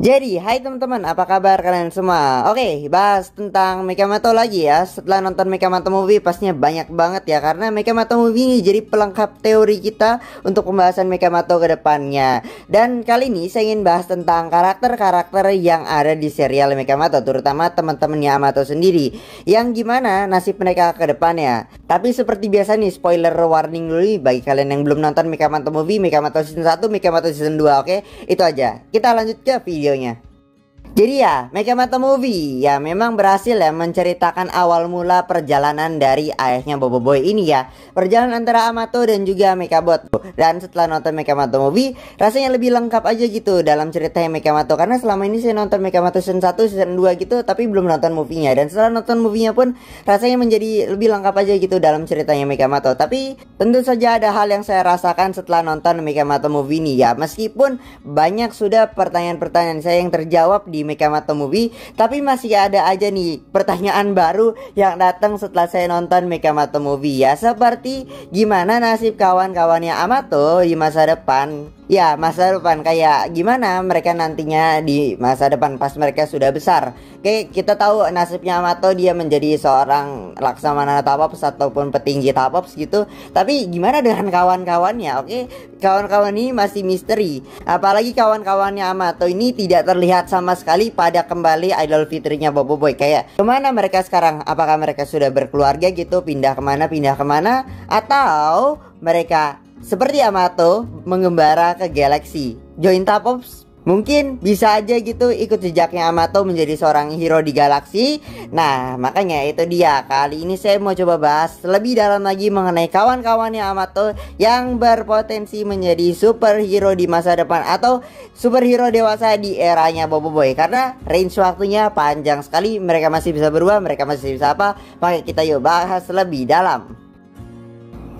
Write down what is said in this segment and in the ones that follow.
Jadi, hai teman-teman, apa kabar kalian semua? Oke, bahas tentang Mekamato lagi ya. Setelah nonton Mekamato Movie, pastinya banyak banget ya, karena Mekamato Movie ini jadi pelengkap teori kita untuk pembahasan Mekamato ke depannya. Dan kali ini saya ingin bahas tentang karakter-karakter yang ada di serial Mekamato, terutama teman-teman Yamato sendiri. Yang gimana nasib mereka ke depannya. Tapi seperti biasa nih, spoiler warning dulu nih bagi kalian yang belum nonton Mekamato Movie, Mekamato Season 1, Mekamato Season 2, oke? Itu aja. Kita lanjut ke videonya. Jadi ya, Mekamato Movie ya memang berhasil ya menceritakan awal mula perjalanan dari ayahnya Boboiboy ini ya. Perjalanan antara Amato dan juga Mekabot. Dan setelah nonton Mekamato Movie, rasanya lebih lengkap aja gitu dalam ceritanya Mekamato. Karena selama ini saya nonton Mekamato Season 1, Season 2 gitu, tapi belum nonton movie-nya. Dan setelah nonton movie-nya pun rasanya menjadi lebih lengkap aja gitu dalam ceritanya Mekamato. Tapi tentu saja ada hal yang saya rasakan setelah nonton Mekamato Movie ini ya. Meskipun banyak sudah pertanyaan-pertanyaan saya yang terjawab di Mekamato Movie, tapi masih ada aja nih pertanyaan baru yang datang setelah saya nonton Mekamato Movie ya. Seperti gimana nasib kawan-kawannya Amato di masa depan. Ya, masa depan kayak gimana mereka nantinya di masa depan pas mereka sudah besar. Oke, kita tahu nasibnya Amato, dia menjadi seorang laksamana Tapops ataupun petinggi Tapops gitu. Tapi gimana dengan kawan-kawannya? Oke, kawan-kawan ini masih misteri. Apalagi kawan-kawannya Amato ini tidak terlihat sama sekali pada kembali idol fitrinya Boboiboy. Kayak kemana mereka sekarang? Apakah mereka sudah berkeluarga gitu? Pindah kemana? Atau mereka seperti Amato mengembara ke galaksi, join Tapops? Mungkin bisa aja gitu ikut jejaknya Amato menjadi seorang hero di galaksi. Nah, makanya itu dia. Kali ini saya mau coba bahas lebih dalam lagi mengenai kawan-kawannya Amato yang berpotensi menjadi superhero di masa depan atau superhero dewasa di eranya Boboiboy. Karena range waktunya panjang sekali, mereka masih bisa berubah, mereka masih bisa apa. Makanya kita yuk bahas lebih dalam.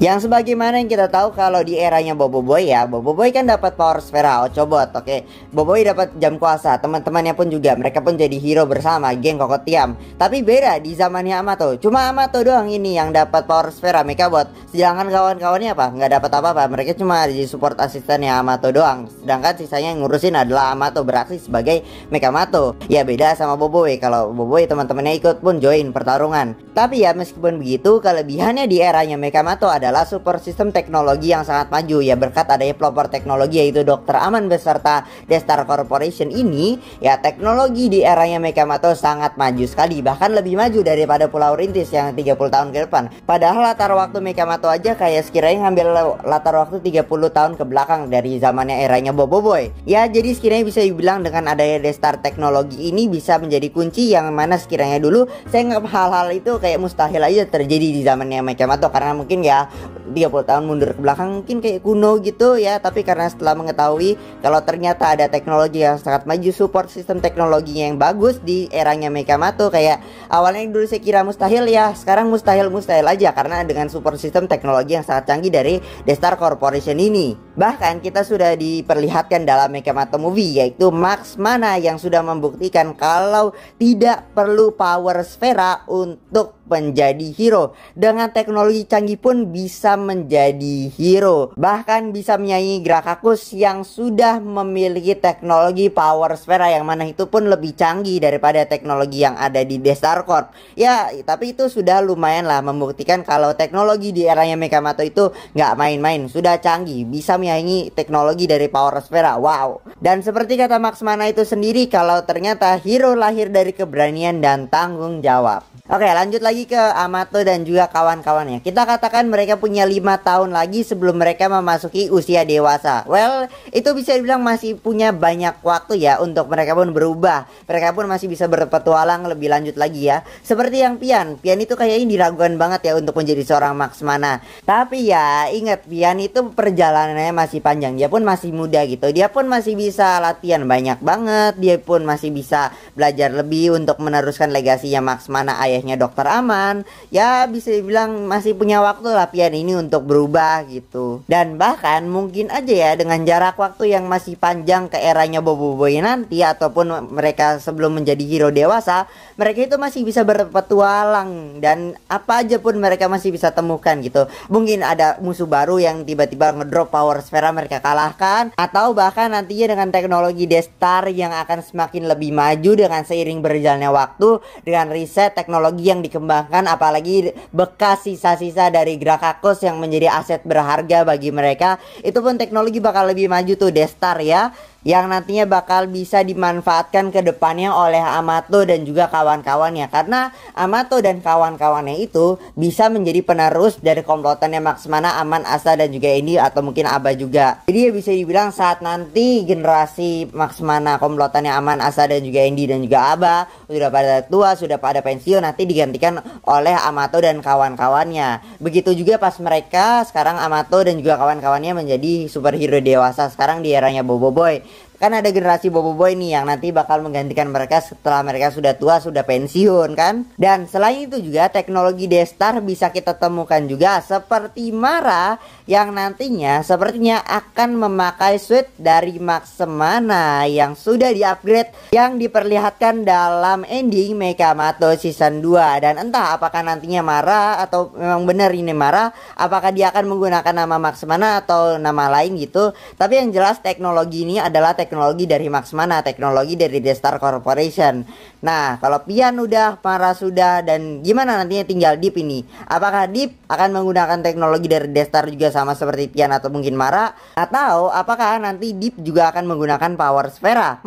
Yang sebagaimana yang kita tahu kalau di eranya Boboiboy ya, Boboiboy kan dapat power sfera Ochobot, oke. Boboiboy dapat jam kuasa, teman-temannya pun juga, mereka pun jadi hero bersama, geng Kokotiam. Tapi beda di zamannya Amato, cuma Amato doang ini yang dapat power sfera Mekabot. Sedangkan kawan-kawannya apa? Nggak dapat apa-apa, mereka cuma jadi support asistennya Amato doang. Sedangkan sisanya yang ngurusin adalah Amato, beraksi sebagai Mekamato. Ya beda sama Boboiboy, kalau Boboiboy teman-temannya ikut pun join pertarungan. Tapi ya meskipun begitu, kelebihannya di eranya Mekamato adalah super sistem teknologi yang sangat maju ya, berkat adanya pelopor teknologi yaitu Dr. Aman beserta Destar Corporation ini ya. Teknologi di eranya Mekamato sangat maju sekali, bahkan lebih maju daripada Pulau Rintis yang 30 tahun ke depan. Padahal latar waktu Mekamato aja kayak sekiranya ngambil latar waktu 30 tahun ke belakang dari zamannya eranya Boboiboy ya. Jadi sekiranya bisa dibilang dengan adanya Destar teknologi ini bisa menjadi kunci yang mana sekiranya dulu saya nganggap hal-hal itu kayak mustahil aja terjadi di zamannya Mekamato, karena mungkin ya 30 tahun mundur ke belakang mungkin kayak kuno gitu ya. Tapi karena setelah mengetahui kalau ternyata ada teknologi yang sangat maju, support sistem teknologinya yang bagus di eranya Mekamato, kayak awalnya dulu saya kira mustahil ya, sekarang mustahil aja karena dengan support sistem teknologi yang sangat canggih dari Destar Corporation ini. Bahkan kita sudah diperlihatkan dalam Mekamato Movie yaitu Max Mana yang sudah membuktikan kalau tidak perlu power sfera untuk menjadi hero. Dengan teknologi canggih pun bisa menjadi hero, bahkan bisa menyaingi Grakakus yang sudah memiliki teknologi power sfera yang mana itu pun lebih canggih daripada teknologi yang ada di Destar Corp ya. Tapi itu sudah lumayan lah membuktikan kalau teknologi di eranya Mekamato itu nggak main-main, sudah canggih, bisa menyaingi teknologi dari power sfera. Wow. Dan seperti kata Max Mana itu sendiri, kalau ternyata hero lahir dari keberanian dan tanggung jawab. Oke, lanjut lagi ke Amato dan juga kawan-kawannya. Kita katakan mereka punya 5 tahun lagi sebelum mereka memasuki usia dewasa. Well, itu bisa dibilang masih punya banyak waktu ya untuk mereka pun berubah. Mereka pun masih bisa berpetualang lebih lanjut lagi ya. Seperti yang Pian itu kayaknya diragukan banget ya untuk menjadi seorang Max Mana. Tapi ya ingat, Pian itu perjalanannya masih panjang. Dia pun masih muda gitu. Dia pun masih bisa latihan banyak banget. Dia pun masih bisa belajar lebih untuk meneruskan legasinya Max Mana, ayahnya Dr. Aman. Ya bisa dibilang masih punya waktu lah impian ini untuk berubah gitu. Dan bahkan mungkin aja ya dengan jarak waktu yang masih panjang ke eranya Boboiboy nanti, ataupun mereka sebelum menjadi hero dewasa, mereka itu masih bisa berpetualang dan apa aja pun mereka masih bisa temukan gitu. Mungkin ada musuh baru yang tiba-tiba ngedrop power sfera mereka kalahkan, atau bahkan nantinya dengan teknologi Destar yang akan semakin lebih maju dengan seiring berjalannya waktu, dengan riset teknologi yang dikembangkan, apalagi bekas sisa-sisa dari Grakakus yang menjadi aset berharga bagi mereka, itu pun teknologi bakal lebih maju tuh Destar ya, yang nantinya bakal bisa dimanfaatkan ke depannya oleh Amato dan juga kawan-kawannya. Karena Amato dan kawan-kawannya itu bisa menjadi penerus dari komplotannya Max Mana, Aman, Asa, dan juga Indi, atau mungkin Aba juga. Jadi ya bisa dibilang saat nanti generasi Max Mana komplotannya Aman, Asa, dan juga Indi dan juga Aba sudah pada tua, sudah pada pensiun, nanti digantikan oleh Amato dan kawan-kawannya. Begitu juga pas mereka sekarang Amato dan juga kawan-kawannya menjadi superhero dewasa sekarang di eranya Boboiboy. Kan ada generasi Boboiboy nih yang nanti bakal menggantikan mereka setelah mereka sudah tua, sudah pensiun kan. Dan selain itu juga teknologi Destar bisa kita temukan juga seperti Mara yang nantinya sepertinya akan memakai suit dari Max Mana yang sudah di-upgrade, yang diperlihatkan dalam ending Mekamato season 2. Dan entah apakah nantinya Mara atau memang benar ini Mara, apakah dia akan menggunakan nama Max Mana atau nama lain gitu. Tapi yang jelas teknologi ini adalah teknologi dari Max Mana, teknologi dari Destar Corporation. Nah, kalau Pian udah, Mara sudah, dan gimana nantinya tinggal Deep ini? Apakah Deep akan menggunakan teknologi dari Destar juga sama seperti Pian atau mungkin Mara? Atau apakah nanti Deep juga akan menggunakan Power Sfera?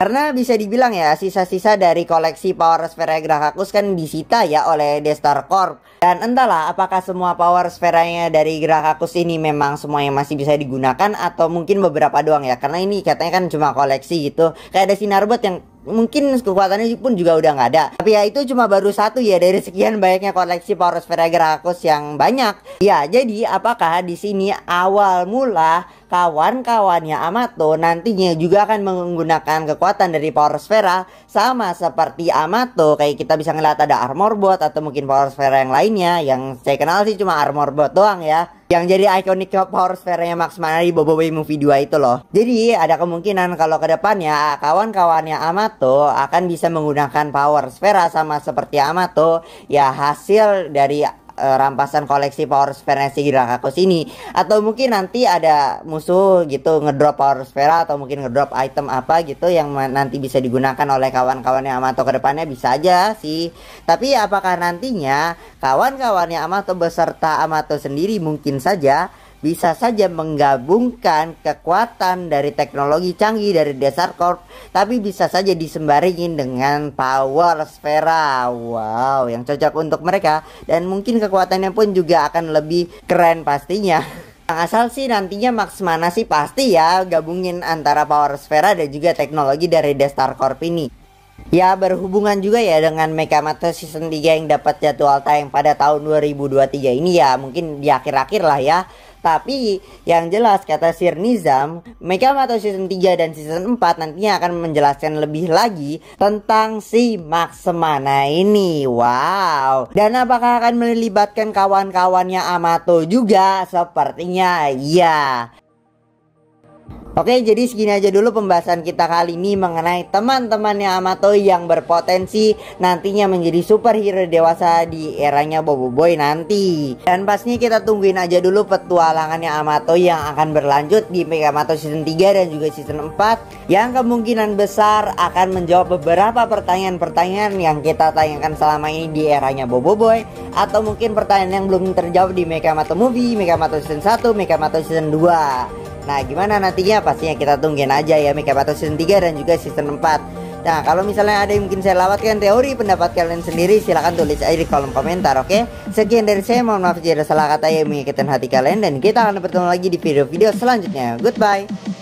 Karena bisa dibilang ya, sisa-sisa dari koleksi Power Sfera Grakakus kan disita ya oleh Destar Corp. Dan entahlah apakah semua Power Sferanya dari Grakakus ini memang semuanya masih bisa digunakan atau mungkin beberapa doang ya. Karena ini katanya kan cuma koleksi gitu. Kayak ada Sinarbot yang mungkin kekuatannya pun juga udah nggak ada. Tapi ya itu cuma baru satu ya dari sekian banyaknya koleksi Power Sfera Grakakus yang banyak. Ya, jadi apakah di sini awal mula kawan-kawannya Amato nantinya juga akan menggunakan kekuatan dari Power Sfera sama seperti Amato? Kayak kita bisa ngeliat ada Armor Bot atau mungkin Power Sfera yang lainnya. Yang saya kenal sih cuma Armor Bot doang ya, yang jadi ikonik Power Sfera-nya Max Mana di Boboiboy Movie 2 itu loh. Jadi ada kemungkinan kalau ke depannya kawan-kawannya Amato akan bisa menggunakan Power Sfera sama seperti Amato, ya hasil dari rampasan koleksi Power Sfera si Grakakus ini. Atau mungkin nanti ada musuh gitu ngedrop Power Sfera atau mungkin ngedrop item apa gitu yang nanti bisa digunakan oleh kawan-kawannya Amato ke depannya, bisa aja sih. Tapi apakah nantinya kawan-kawannya Amato beserta Amato sendiri mungkin saja bisa saja menggabungkan kekuatan dari teknologi canggih dari Destar Corp, tapi bisa saja disembaringin dengan Power Sfera. Wow, yang cocok untuk mereka, dan mungkin kekuatannya pun juga akan lebih keren pastinya. Asal sih nantinya Max Mana sih pasti ya gabungin antara Power Sfera dan juga teknologi dari Destar Corp ini. Ya, berhubungan juga ya dengan Mekamato season 3 yang dapat jadwal tayang pada tahun 2023 ini ya, mungkin di akhir-akhir lah ya. Tapi yang jelas kata Sir Nizam, Mekamato season 3 dan season 4 nantinya akan menjelaskan lebih lagi tentang si Max Mana ini. Wow. Dan apakah akan melibatkan kawan-kawannya Amato juga? Sepertinya iya. Oke, jadi segini aja dulu pembahasan kita kali ini mengenai teman-temannya Amato yang berpotensi nantinya menjadi superhero dewasa di eranya Boboiboy nanti. Dan pastinya kita tungguin aja dulu petualangannya Amato yang akan berlanjut di Mekamato season 3 dan juga season 4, yang kemungkinan besar akan menjawab beberapa pertanyaan-pertanyaan yang kita tanyakan selama ini di eranya Boboiboy, atau mungkin pertanyaan yang belum terjawab di Mekamato Movie, Mekamato season 1, Mekamato season 2. Nah, gimana nantinya pastinya kita tungguin aja ya Mekamato season 3 dan juga season 4. Nah, kalau misalnya ada yang mungkin saya lewatkan teori pendapat kalian sendiri, silahkan tulis aja di kolom komentar, oke? Sekian dari saya, mohon maaf jika ada salah kata yang menyakitkan hati kalian, dan kita akan bertemu lagi di video-video selanjutnya. Goodbye.